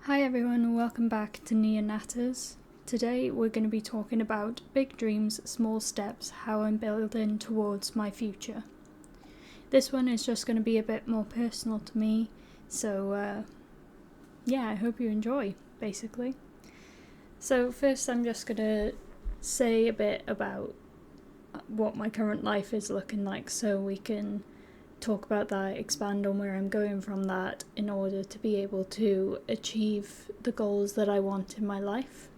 Hi everyone and welcome back to Nia Natters. Today we're going to be talking about big dreams, small steps, how I'm building towards my future. This one is just going to be a bit more personal to me, so I hope you enjoy, basically. So first I'm just going to say a bit about what my current life is looking like so we can talk about that, expand on where I'm going from that in order to be able to achieve the goals that I want in my life.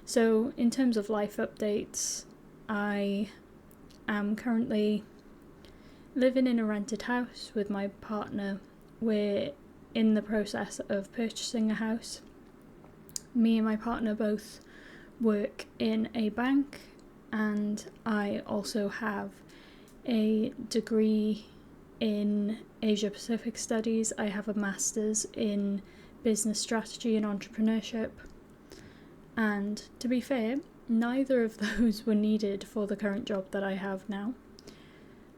So in terms of life updates, I am currently living in a rented house with my partner. We're in the process of purchasing a house. Me and my partner both work in a bank, and I also have a degree in Asia Pacific Studies. I have a master's in business strategy and entrepreneurship, and to be fair, neither of those were needed for the current job that I have now,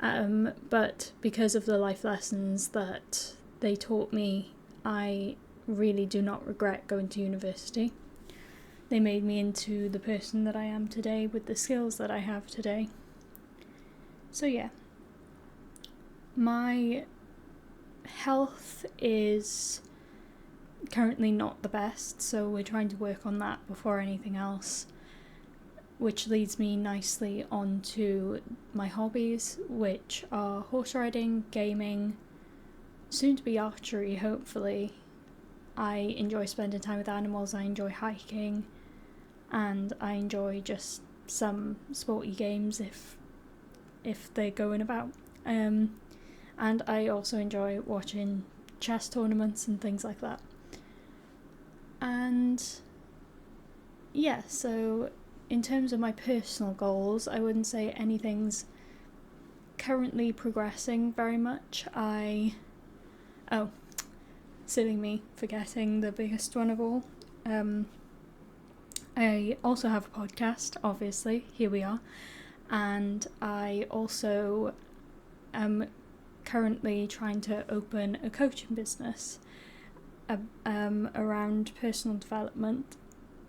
but because of the life lessons that they taught me, I really do not regret going to university. They made me into the person that I am today with the skills that I have today. So yeah, my health is currently not the best, so we're trying to work on that before anything else, which leads me nicely onto my hobbies, which are horse riding, gaming, soon to be archery, hopefully. I enjoy spending time with animals, I enjoy hiking, and I enjoy just some sporty games if they're going about. And I also enjoy watching chess tournaments and things like that. And yeah, so in terms of my personal goals, I wouldn't say anything's currently progressing very much. Silly me, forgetting the biggest one of all. I also have a podcast, obviously, here we are. And I also am currently trying to open a coaching business around personal development,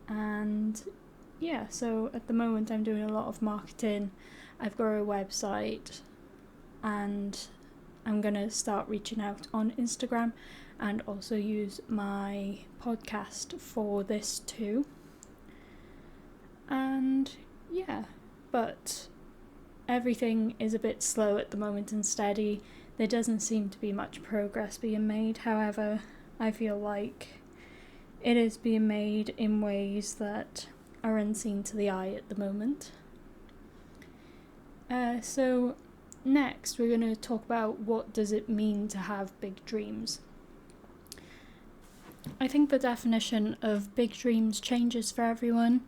and yeah, so at the moment I'm doing a lot of marketing. I've got a website, and I'm gonna start reaching out on Instagram and also use my podcast for this too. And yeah, but everything is a bit slow at the moment and steady. There doesn't seem to be much progress being made. However, I feel like it is being made in ways that are unseen to the eye at the moment. So next we're going to talk about what does it mean to have big dreams. I think the definition of big dreams changes for everyone,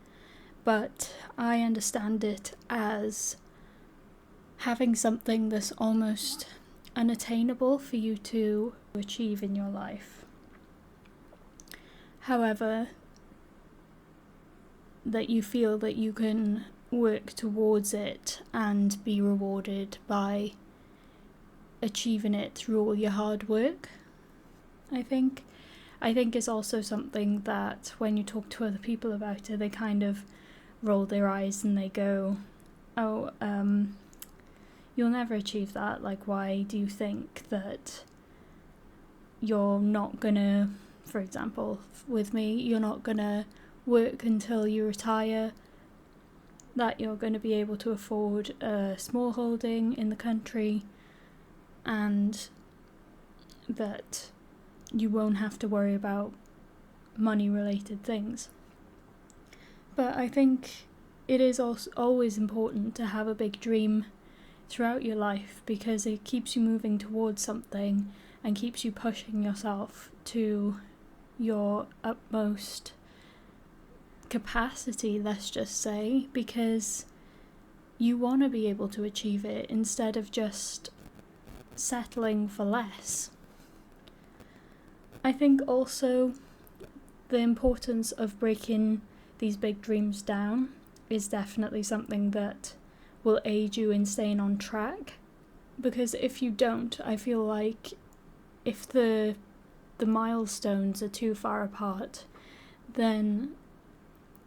but I understand it as having something that's almost unattainable for you to achieve in your life. However, that you feel that you can work towards it and be rewarded by achieving it through all your hard work. I think it's also something that when you talk to other people about it, they kind of roll their eyes and they go, you'll never achieve that. Like, why do you think that you're not gonna, for example, with me, you're not gonna work until you retire, that you're gonna be able to afford a small holding in the country, and that you won't have to worry about money-related things. But I think it is also always important to have a big dream throughout your life, because it keeps you moving towards something and keeps you pushing yourself to your utmost capacity, let's just say, because you want to be able to achieve it instead of just settling for less. I think also the importance of breaking these big dreams down is definitely something that will aid you in staying on track, because if you don't, I feel like if the the milestones are too far apart, then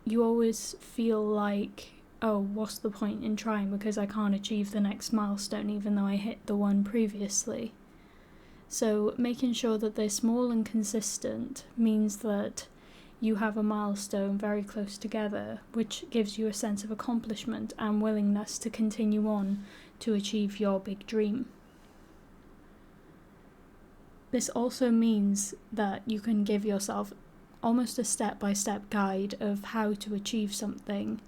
you always feel like, oh, what's the point in trying because I can't achieve the next milestone even though I hit the one previously. So making sure that they're small and consistent means that you have a milestone very close together, which gives you a sense of accomplishment and willingness to continue on to achieve your big dream. This also means that you can give yourself almost a step-by-step guide of how to achieve something,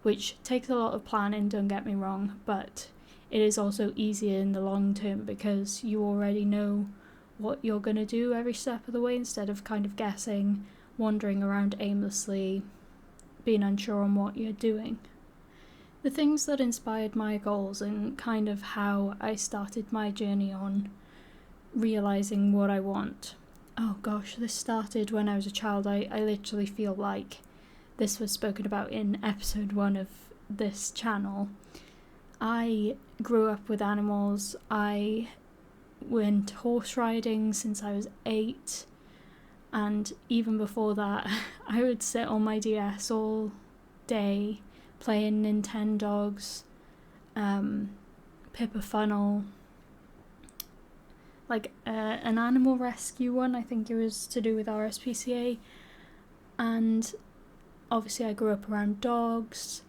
which takes a lot of planning, don't get me wrong, but it is also easier in the long term because you already know what you're going to do every step of the way instead of kind of guessing, wandering around aimlessly, being unsure on what you're doing. The things that inspired my goals and kind of how I started my journey on realising what I want. Oh gosh, this started when I was a child. I literally feel like this was spoken about in episode 1 of this channel. I grew up with animals. I went horse riding since I was 8, and even before that I would sit on my DS all day playing Nintendogs, Pippa Funnel, like an animal rescue one, I think it was to do with RSPCA, and obviously I grew up around dogs.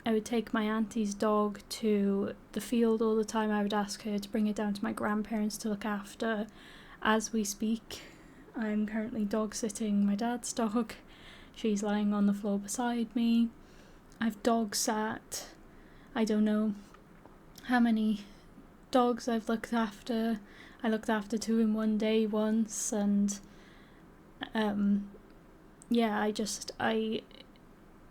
I would take my auntie's dog to the field all the time. I would ask her to bring it down to my grandparents to look after. As we speak, I'm currently dog sitting my dad's dog. She's lying on the floor beside me. I've dog sat, I don't know how many dogs I've looked after. I looked after 2 in one day once, and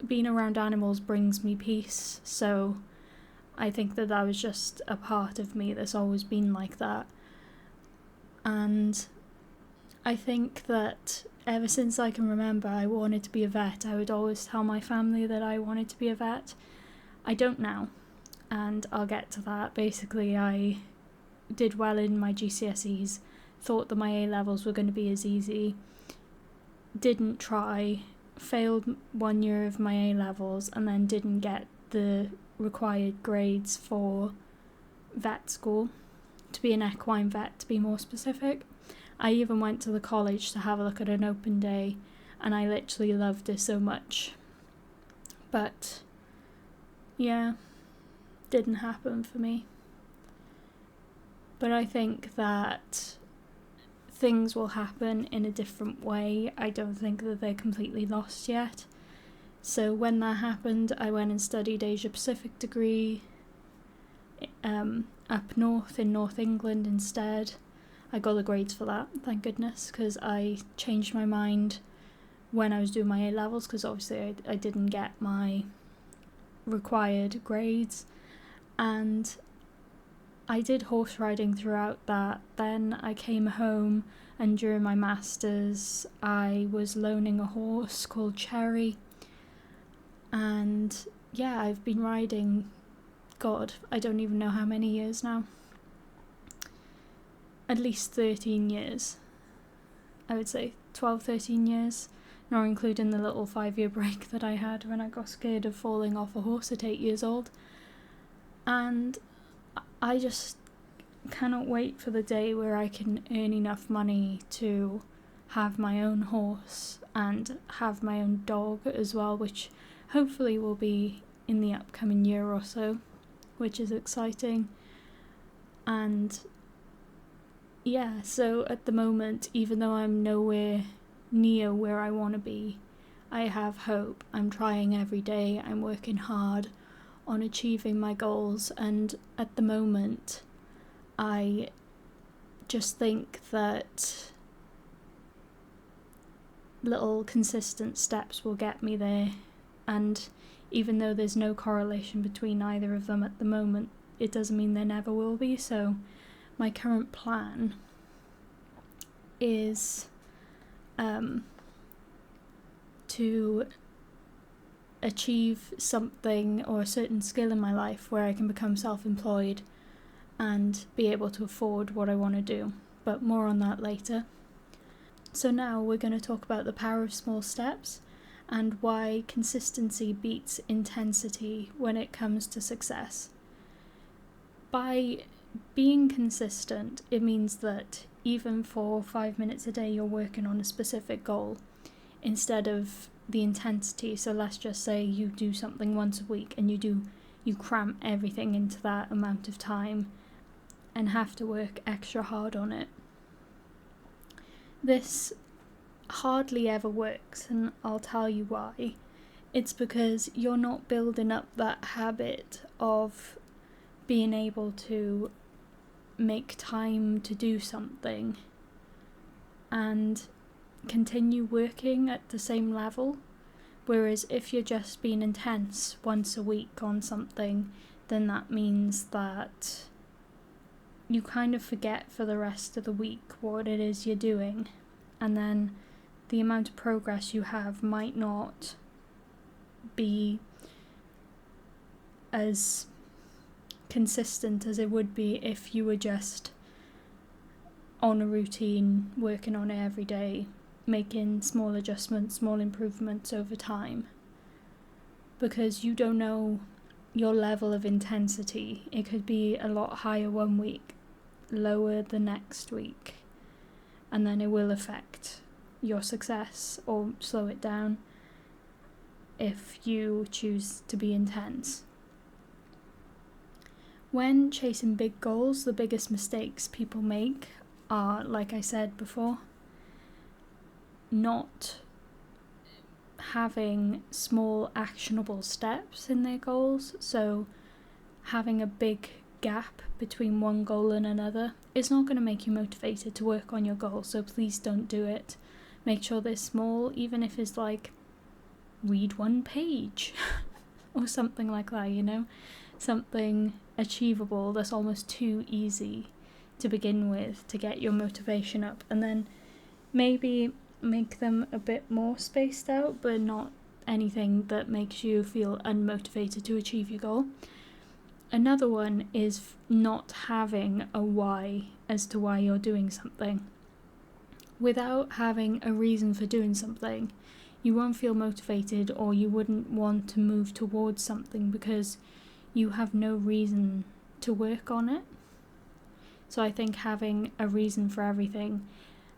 being around animals brings me peace, so I think that was just a part of me that's always been like that. And I think that ever since I can remember, I wanted to be a vet. I would always tell my family that I wanted to be a vet. I don't now, and I'll get to that. Basically, I did well in my GCSEs, thought that my A-levels were going to be as easy, didn't try, failed 1 year of my A-levels, and then didn't get the required grades for vet school, to be an equine vet to be more specific. I even went to the college to have a look at an open day, and I literally loved it so much. But yeah, didn't happen for me. But I think that things will happen in a different way. I don't think that they're completely lost yet. So when that happened, I went and studied Asia Pacific degree up north in North England instead. I got the grades for that, thank goodness, because I changed my mind when I was doing my A-levels, because obviously I didn't get my required grades, and I did horse riding throughout that. Then I came home, and during my masters I was loaning a horse called Cherry, and yeah, I've been riding, God, I don't even know how many years now. At least 13 years. I would say 12, 13 years, not including the little 5-year break that I had when I got scared of falling off a horse at 8 years old. And I just cannot wait for the day where I can earn enough money to have my own horse and have my own dog as well, which hopefully will be in the upcoming year or so, which is exciting. And yeah, so at the moment, even though I'm nowhere near where I want to be, I have hope. I'm trying every day. I'm working hard on achieving my goals, and at the moment I just think that little consistent steps will get me there, and even though there's no correlation between either of them at the moment, it doesn't mean there never will be. So my current plan is to achieve something or a certain skill in my life where I can become self-employed and be able to afford what I want to do, but more on that later. So now we're going to talk about the power of small steps and why consistency beats intensity when it comes to success. By being consistent, it means that even for 5 minutes a day you're working on a specific goal instead of the intensity. So let's just say you do something once a week and you cram everything into that amount of time and have to work extra hard on it. This hardly ever works, and I'll tell you why. It's because you're not building up that habit of being able to make time to do something and continue working at the same level. Whereas if you're just being intense once a week on something, then that means that you kind of forget for the rest of the week what it is you're doing, and then the amount of progress you have might not be as consistent as it would be if you were just on a routine, working on it every day, making small adjustments, small improvements over time. Because you don't know your level of intensity. It could be a lot higher one week, lower the next week, and then it will affect your success or slow it down if you choose to be intense. When chasing big goals, the biggest mistakes people make are, like I said before, not having small actionable steps in their goals. So having a big gap between one goal and another is not going to make you motivated to work on your goal, so please don't do it. Make sure they're small, even if it's like read one page or something like that, something achievable that's almost too easy to begin with to get your motivation up, and then maybe make them a bit more spaced out, but not anything that makes you feel unmotivated to achieve your goal. Another one is not having a why as to why you're doing something. Without having a reason for doing something, you won't feel motivated, or you wouldn't want to move towards something because you have no reason to work on it. So I think having a reason for everything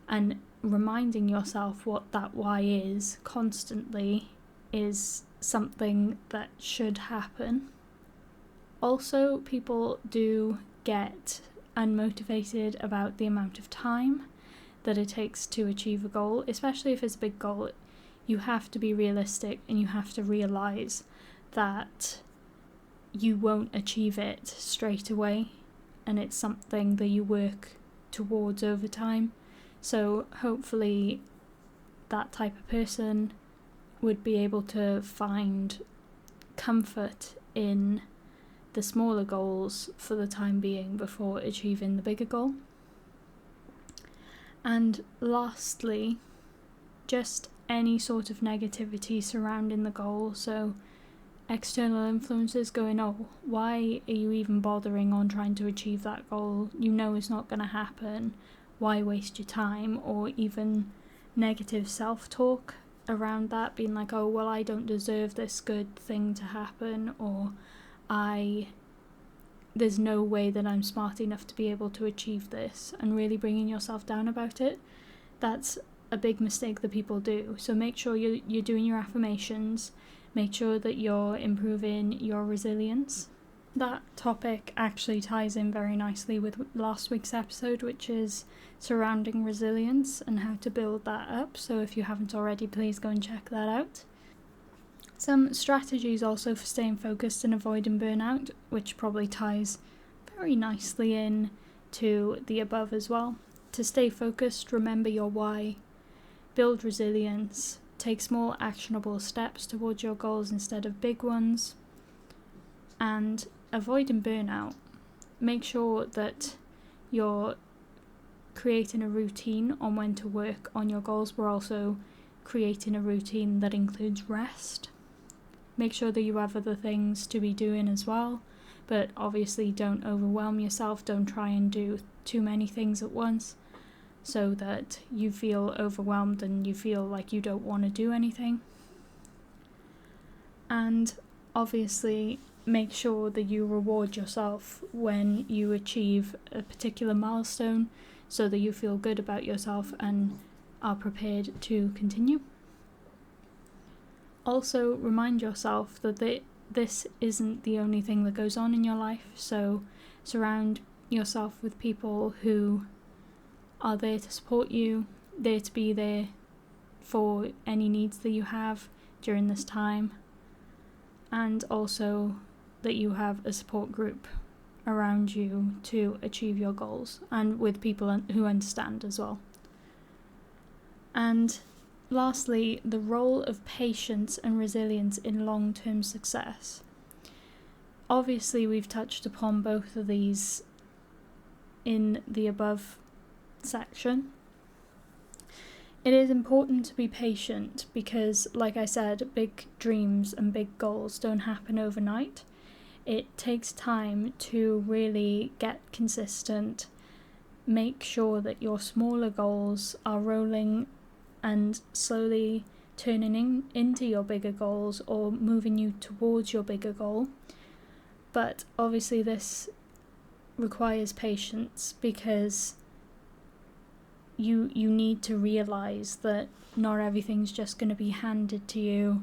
and reminding yourself what that why is constantly is something that should happen. Also, people do get unmotivated about the amount of time that it takes to achieve a goal, especially if it's a big goal. You have to be realistic, and you have to realise that you won't achieve it straight away, and it's something that you work towards over time. So hopefully that type of person would be able to find comfort in the smaller goals for the time being before achieving the bigger goal. And lastly, just any sort of negativity surrounding the goal. So external influences going, oh, why are you even bothering on trying to achieve that goal? You know it's not going to happen. Why waste your time? Or even negative self-talk around that, being like, oh, well, I don't deserve this good thing to happen, or there's no way that I'm smart enough to be able to achieve this, and really bringing yourself down about it. That's a big mistake that people do. So make sure you're doing your affirmations, make sure that you're improving your resilience. That topic actually ties in very nicely with last week's episode, which is surrounding resilience and how to build that up. So if you haven't already, please go and check that out. Some strategies also for staying focused and avoiding burnout, which probably ties very nicely in to the above as well. To stay focused, remember your why, build resilience, take small actionable steps towards your goals instead of big ones, and avoiding burnout. Make sure that you're creating a routine on when to work on your goals, but also creating a routine that includes rest. Make sure that you have other things to be doing as well, but obviously don't overwhelm yourself. Don't try and do too many things at once. so that you feel overwhelmed and you feel like you don't want to do anything. And obviously, make sure that you reward yourself when you achieve a particular milestone so that you feel good about yourself and are prepared to continue. Also, remind yourself that this isn't the only thing that goes on in your life, so surround yourself with people who are there to support you, there to be there for any needs that you have during this time, and also that you have a support group around you to achieve your goals, and with people who understand as well. And lastly, the role of patience and resilience in long-term success. Obviously, we've touched upon both of these in the above section. It is important to be patient because, like I said, big dreams and big goals don't happen overnight. It takes time to really get consistent, make sure that your smaller goals are rolling and slowly turning into your bigger goals or moving you towards your bigger goal. But obviously this requires patience because you need to realise that not everything's just going to be handed to you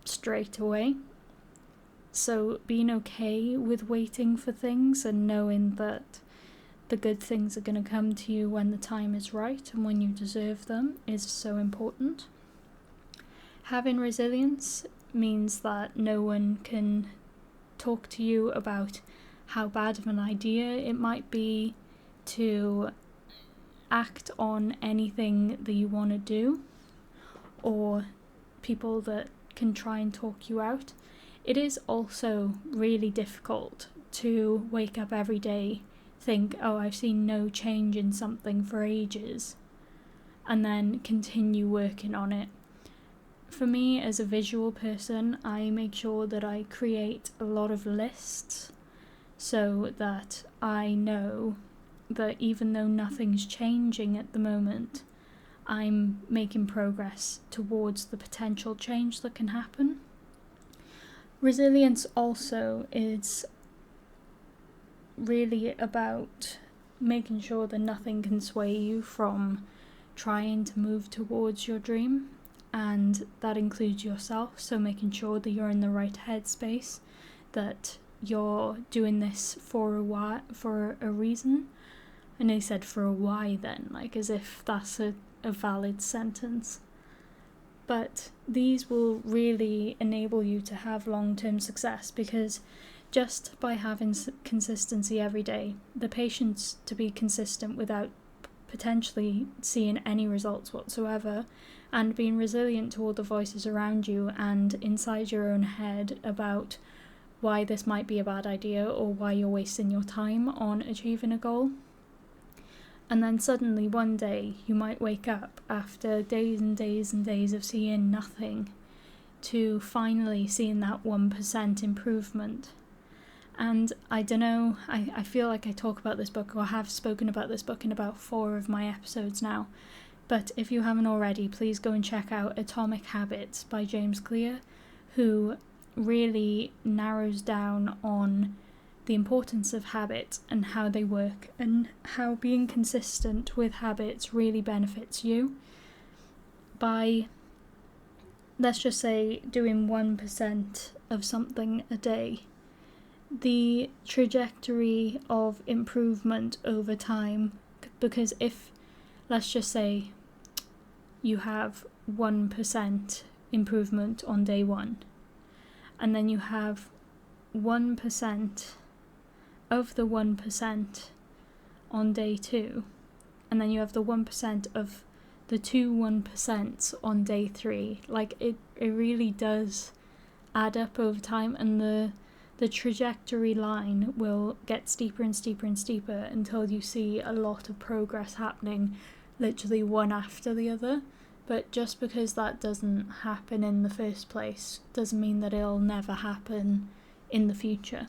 straight away. So being okay with waiting for things and knowing that the good things are going to come to you when the time is right and when you deserve them is so important. Having resilience means that no one can talk to you about how bad of an idea it might be to act on anything that you want to do, or people that can try and talk you out. It is also really difficult to wake up every day, think, oh, I've seen no change in something for ages, and then continue working on it. For me, as a visual person, I make sure that I create a lot of lists so that I know that even though nothing's changing at the moment, I'm making progress towards the potential change that can happen. Resilience also is really about making sure that nothing can sway you from trying to move towards your dream, and that includes yourself, so making sure that you're in the right headspace, that you're doing this for a reason. I know you said for a why then, like as if that's a valid sentence. But these will really enable you to have long-term success, because just by having consistency every day, the patience to be consistent without potentially seeing any results whatsoever, and being resilient to all the voices around you and inside your own head about why this might be a bad idea or why you're wasting your time on achieving a goal. And then suddenly one day you might wake up after days and days and days of seeing nothing to finally seeing that 1% improvement. And I don't know, I feel like I talk about this book, or have spoken about this book in about 4 of my episodes now. But if you haven't already, please go and check out Atomic Habits by James Clear, who really narrows down on the importance of habits and how they work, and how being consistent with habits really benefits you. By, let's just say, doing 1% of something a day, the trajectory of improvement over time, because if, let's just say, you have 1% improvement on day 1, and then you have 1% of the 1% on day 2, and then you have the 1% of the 1% on day 3, like it really does add up over time, and the trajectory line will get steeper and steeper and steeper until you see a lot of progress happening, literally one after the other. But just because that doesn't happen in the first place doesn't mean that it'll never happen in the future.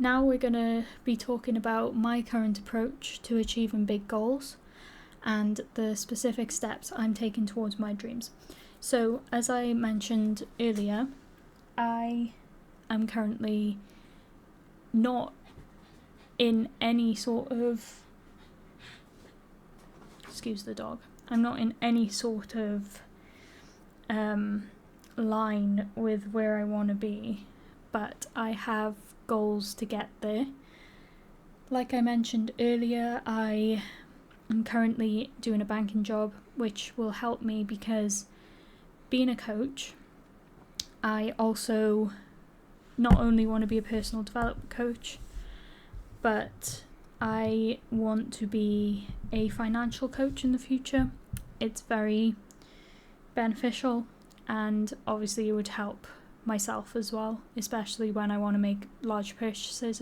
Now we're going to be talking about my current approach to achieving big goals and the specific steps I'm taking towards my dreams. So, as I mentioned earlier, I am currently not in any sort of... Excuse the dog. I'm not in any sort of line with where I want to be, but I have goals to get there. Like I mentioned earlier, I am currently doing a banking job, which will help me because being a coach, I also not only want to be a personal development coach, but I want to be a financial coach in the future. It's very beneficial, and obviously it would help myself as well, especially when I want to make large purchases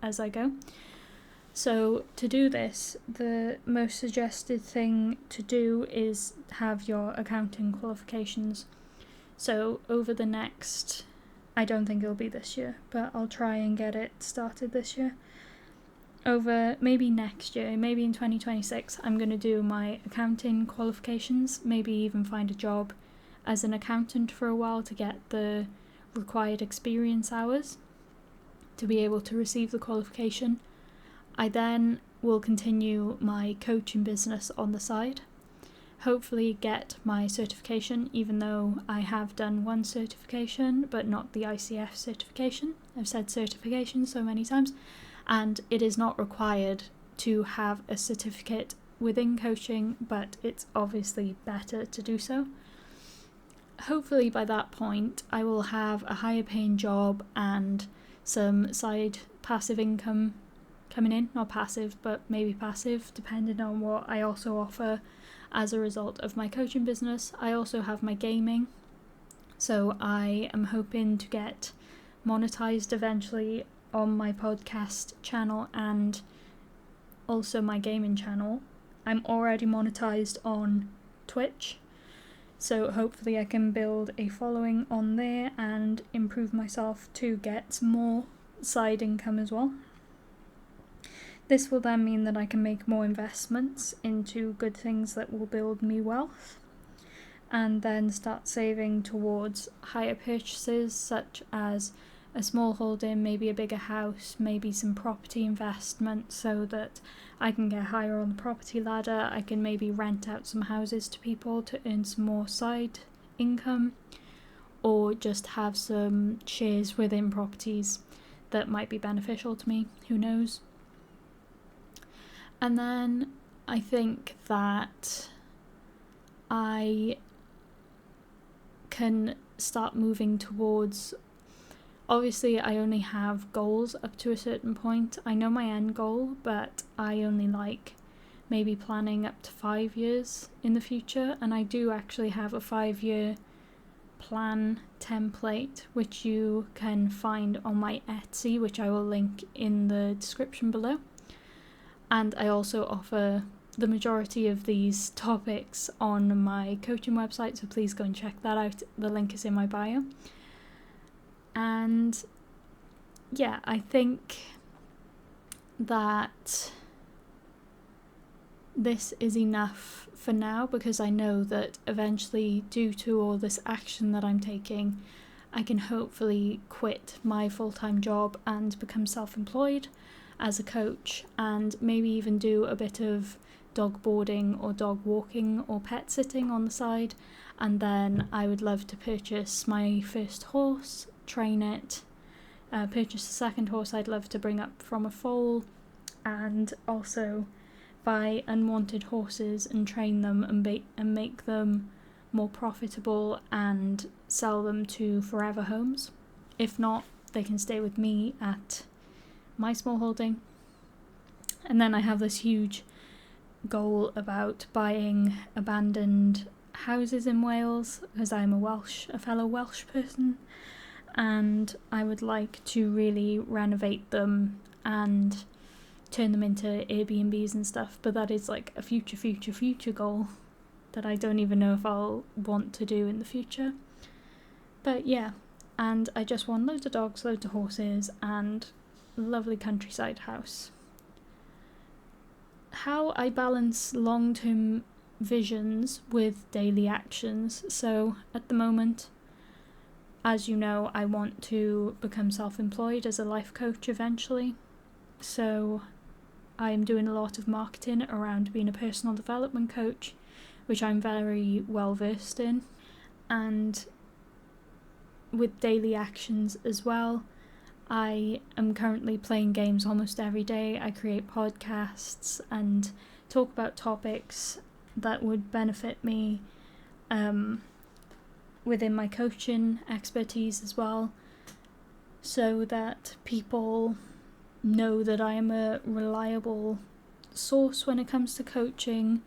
as I go. So to do this, the most suggested thing to do is have your accounting qualifications. So over the next, I don't think it'll be this year, but I'll try and get it started this year. Over maybe next year, maybe in 2026, I'm going to do my accounting qualifications, maybe even find a job as an accountant for a while to get the required experience hours to be able to receive the qualification. I then will continue my coaching business on the side, hopefully get my certification, even though I have done one certification but not the ICF certification. I've said certification so many times, and it is not required to have a certificate within coaching, but it's obviously better to do so. Hopefully by that point I will have a higher paying job and some side passive income coming in. Not passive, but maybe passive, depending on what I also offer as a result of my coaching business. I also have my gaming, so I am hoping to get monetized eventually on my podcast channel and also my gaming channel. I'm already monetized on Twitch, so hopefully I can build a following on there and improve myself to get some more side income as well. This will then mean that I can make more investments into good things that will build me wealth, and then start saving towards higher purchases such as a small holding, maybe a bigger house, maybe some property investment so that I can get higher on the property ladder. I can maybe rent out some houses to people to earn some more side income, or just have some shares within properties that might be beneficial to me, who knows. And then I think that I can start moving towards... Obviously, I only have goals up to a certain point. I know my end goal, but I only like maybe planning up to 5 years in the future. And I do actually have a 5-year plan template, which you can find on my Etsy, which I will link in the description below. And I also offer the majority of these topics on my coaching website, so please go and check that out. The link is in my bio. And yeah, I think that this is enough for now, because I know that eventually, due to all this action that I'm taking, I can hopefully quit my full-time job and become self-employed as a coach, and maybe even do a bit of dog boarding or dog walking or pet sitting on the side. And then I would love to purchase my first horse, train it, purchase a second horse I'd love to bring up from a foal, and also buy unwanted horses and train them and make them more profitable and sell them to forever homes. If not, they can stay with me at my small holding. And then I have this huge goal about buying abandoned houses in Wales, because I'm a fellow Welsh person, and I would like to really renovate them and turn them into Airbnbs and stuff. But that is like a future goal that I don't even know if I'll want to do in the future. But yeah, and I just want loads of dogs, loads of horses, and lovely countryside house. How I balance long-term visions with daily actions. So at the moment, as you know, I want to become self-employed as a life coach eventually. So I'm doing a lot of marketing around being a personal development coach, which I'm very well versed in. And with daily actions as well, I am currently playing games almost every day. I create podcasts and talk about topics that would benefit me within my coaching expertise as well, so that people know that I am a reliable source when it comes to coaching,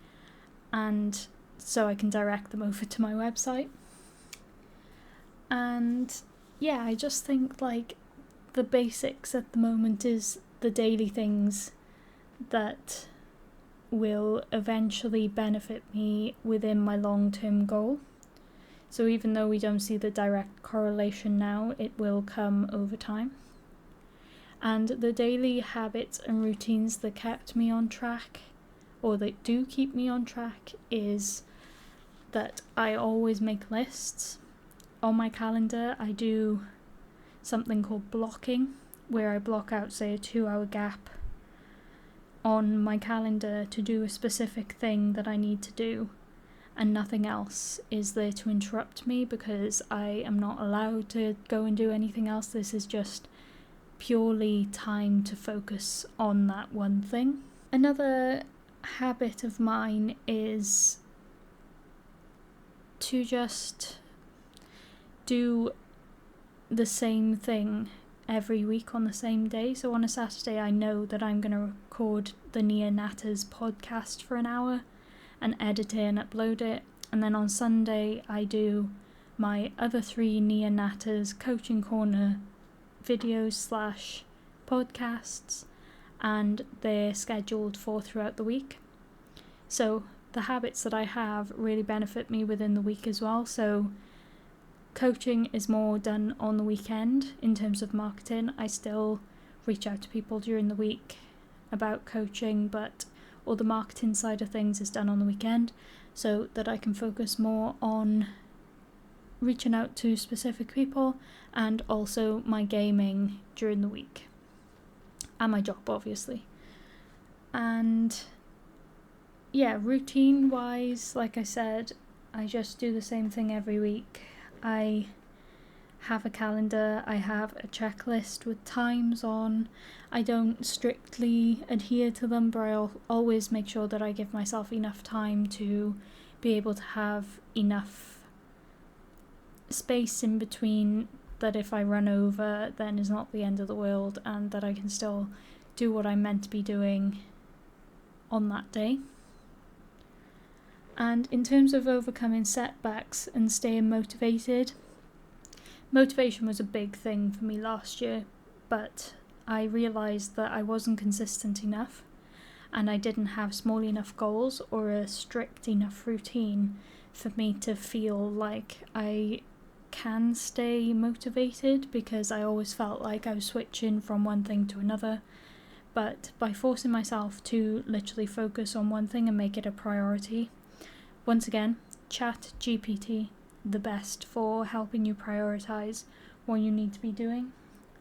and so I can direct them over to my website. And yeah, I just think like the basics at the moment is the daily things that will eventually benefit me within my long-term goal. So even though we don't see the direct correlation now, it will come over time. And the daily habits and routines that kept me on track, or that do keep me on track, is that I always make lists. On my calendar, I do something called blocking, where I block out, say, a 2-hour gap on my calendar to do a specific thing that I need to do, and nothing else is there to interrupt me, because I am not allowed to go and do anything else. This is just purely time to focus on that one thing. Another habit of mine is to just do the same thing every week on the same day. So on a Saturday, I know that I'm going to record the Nia Natters podcast for an hour and edit it and upload it. And then on Sunday, I do my other 3 Nia Natters Coaching Corner videos / podcasts, and they're scheduled for throughout the week. So the habits that I have really benefit me within the week as well. So coaching is more done on the weekend in terms of marketing. I still reach out to people during the week about coaching, but all the marketing side of things is done on the weekend, so that I can focus more on reaching out to specific people, and also my gaming during the week, and my job, obviously. And yeah, routine wise, like I said, I just do the same thing every week. I have a calendar, I have a checklist with times on. I don't strictly adhere to them, but I'll always make sure that I give myself enough time to be able to have enough space in between, that if I run over, then is not the end of the world, and that I can still do what I'm meant to be doing on that day. And in terms of overcoming setbacks and staying motivated, motivation was a big thing for me last year, but I realised that I wasn't consistent enough, and I didn't have small enough goals or a strict enough routine for me to feel like I can stay motivated, because I always felt like I was switching from one thing to another. But by forcing myself to literally focus on one thing and make it a priority, once again, ChatGPT, the best for helping you prioritize what you need to be doing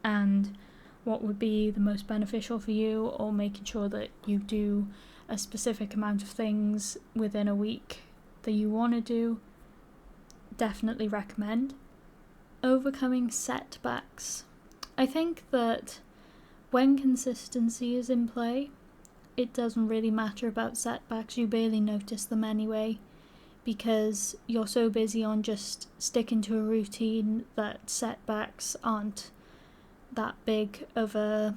and what would be the most beneficial for you, or making sure that you do a specific amount of things within a week that you want to do. Definitely recommend. Overcoming setbacks. I think that when consistency is in play, it doesn't really matter about setbacks. You barely notice them anyway, because you're so busy on just sticking to a routine that setbacks aren't that big of an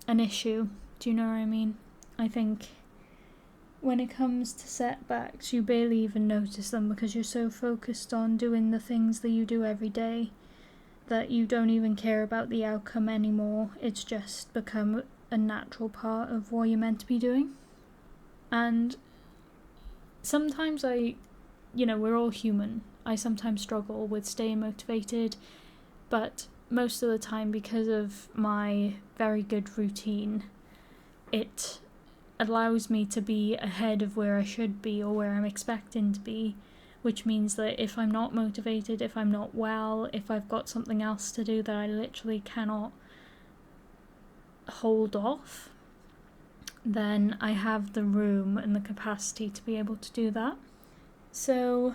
issue. Do you know what I mean? I think when it comes to setbacks, you barely even notice them, because you're so focused on doing the things that you do every day that you don't even care about the outcome anymore. It's just become a natural part of what you're meant to be doing. And sometimes we're all human. I sometimes struggle with staying motivated, but most of the time, because of my very good routine, it allows me to be ahead of where I should be or where I'm expecting to be, which means that if I'm not motivated, if I'm not well, if I've got something else to do that I literally cannot hold off, then I have the room and the capacity to be able to do that. So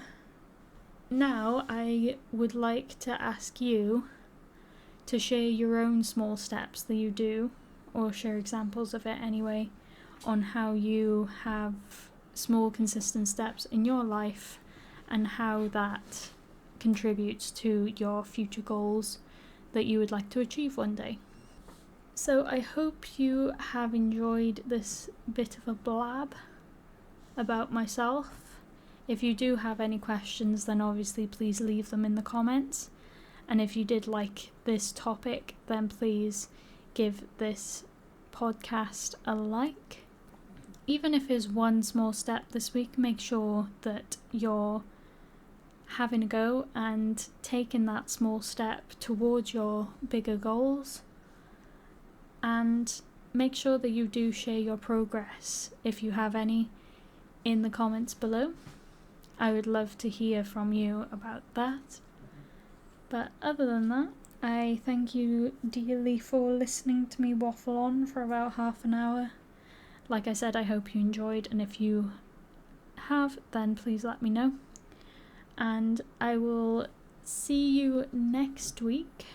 now I would like to ask you to share your own small steps that you do, or share examples of it anyway, on how you have small consistent steps in your life and how that contributes to your future goals that you would like to achieve one day. So I hope you have enjoyed this bit of a blab about myself. If you do have any questions, then obviously please leave them in the comments. And if you did like this topic, then please give this podcast a like. Even if it's one small step this week, make sure that you're having a go and taking that small step towards your bigger goals. And make sure that you do share your progress, if you have any, in the comments below. I would love to hear from you about that. But other than that, I thank you dearly for listening to me waffle on for about half an hour. Like I said, I hope you enjoyed, and if you have, then please let me know. And I will see you next week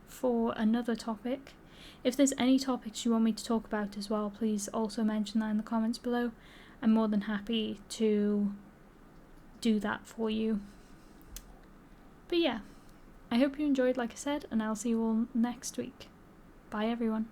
for another topic. If there's any topics you want me to talk about as well, please also mention that in the comments below. I'm more than happy to do that for you. But yeah, I hope you enjoyed, like I said, and I'll see you all next week. Bye everyone.